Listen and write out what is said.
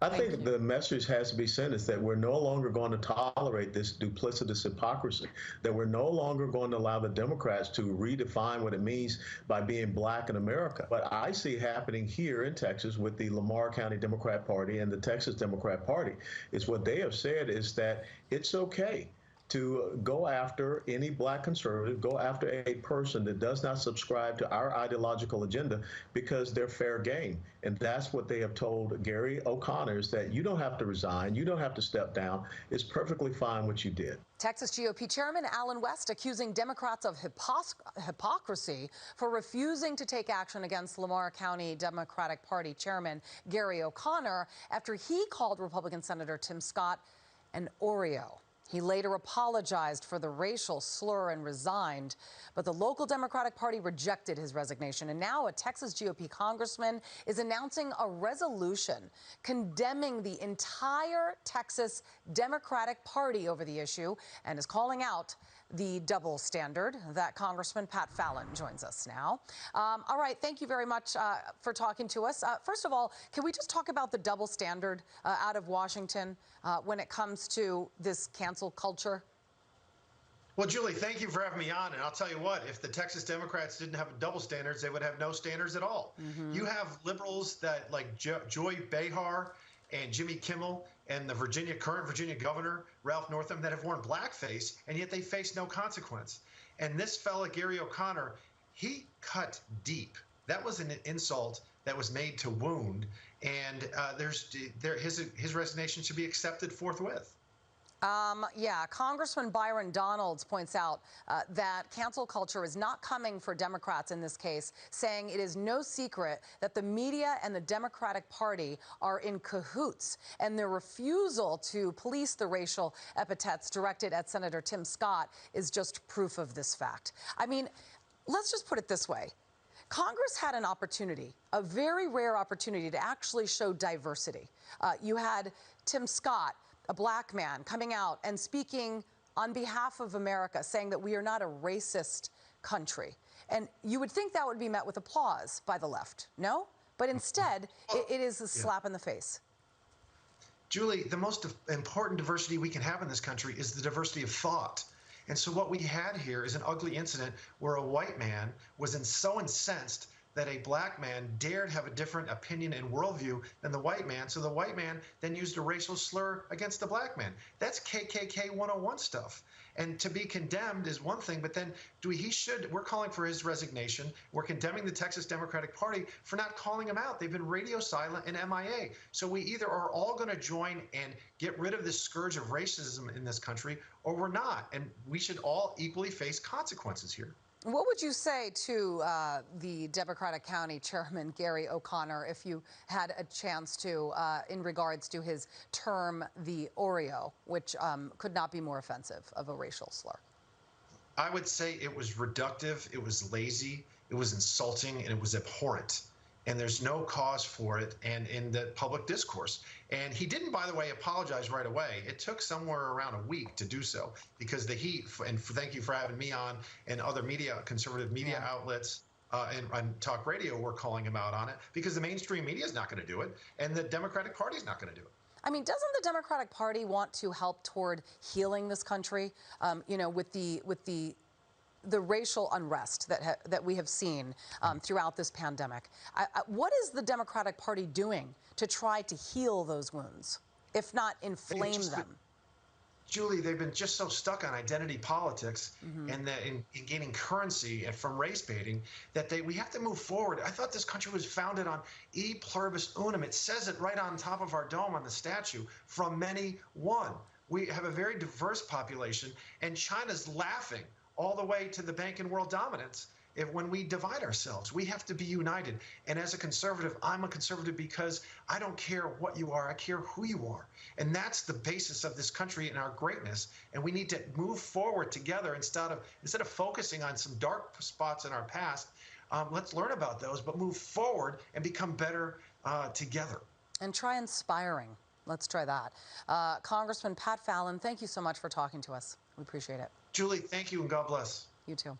I Thank think you. the message has to be sent is that we're no longer going to tolerate this duplicitous hypocrisy, that we're no longer going to allow the Democrats to redefine what it means by being black in America. What I see happening here in Texas with the Lamar County Democrat Party and the Texas Democrat Party is what they have said is that it's okay to go after any black conservative, go after a person that does not subscribe to our ideological agenda because they're fair game. And that's what they have told Gary O'Connor is that you don't have to resign, you don't have to step down. It's perfectly fine what you did. Texas GOP Chairman Allen West accusing Democrats of hypocrisy for refusing to take action against Lamar County Democratic Party Chairman Gary O'Connor after he called Republican Senator Tim Scott an Oreo. He later apologized for the racial slur and resigned, but the local Democratic Party rejected his resignation. And now a Texas GOP congressman is announcing a resolution condemning the entire Texas Democratic Party over the issue and is calling out the double standard. That Congressman Pat Fallon joins us now. All right, thank you very much for talking to us. First of all, can we just talk about the double standard out of Washington when it comes to this cancel culture? Well, Julie, thank you for having me on. And I'll tell you what, if the Texas Democrats didn't have double standards, they would have no standards at all. You have liberals that like Joy Behar and Jimmy Kimmel and the current Virginia governor, Ralph Northam, that have worn blackface, and yet they face no consequence. And this fella, Gary O'Connor, he cut deep. That was an insult that was made to wound, and his resignation should be accepted forthwith. Yeah, Congressman Byron Donalds points out that cancel culture is not coming for Democrats in this case, saying it is no secret that the media and the Democratic Party are in cahoots, and their refusal to police the racial epithets directed at Senator Tim Scott is just proof of this fact. I mean, let's just put it this way. Congress had an opportunity, a very rare opportunity, to actually show diversity. You had Tim Scott, a black man, coming out and speaking on behalf of America, saying that we are not a racist country. And you would think that would be met with applause by the left, no? But instead, it is a slap in the face. Julie, the most important diversity we can have in this country is the diversity of thought. And so what we had here is an ugly incident where a white man was so incensed that a black man dared have a different opinion and worldview than the white man. So the white man then used a racial slur against the black man. That's KKK 101 stuff. And to be condemned is one thing, but then we're calling for his resignation. We're condemning the Texas Democratic Party for not calling him out. They've been radio silent and MIA. So we either are all going to join and get rid of this scourge of racism in this country, or we're not. And we should all equally face consequences here. What would you say to the Democratic County Chairman, Gary O'Connor, if you had a chance to, in regards to his term, the Oreo, which could not be more offensive of a racial slur? I would say it was reductive, it was lazy, it was insulting, and it was abhorrent. And there's no cause for it and in the public discourse. And he didn't, by the way, apologize right away. It took somewhere around a week to do so because the heat, and thank you for having me on, and other media, conservative media outlets and talk radio were calling him out on it because the mainstream media is not going to do it and the Democratic Party is not going to do it. I mean, doesn't the Democratic Party want to help toward healing this country, you know, with the racial unrest that we have seen throughout this pandemic? What is the Democratic Party doing to try to heal those wounds, if not inflame them? Julie, they've been just so stuck on identity politics and in gaining currency and from race baiting that we have to move forward. I thought this country was founded on e pluribus unum. It says it right on top of our dome on the statue, from many one. We have a very diverse population, and China's laughing all the way to the banking world dominance. When we divide ourselves, we have to be united. And as a conservative, I'm a conservative because I don't care what you are, I care who you are. And that's the basis of this country and our greatness. And we need to move forward together instead of focusing on some dark spots in our past. Let's learn about those, but move forward and become better together. And try inspiring. Let's try that. Congressman Pat Fallon, thank you so much for talking to us. We appreciate it. Julie, thank you and God bless. You too.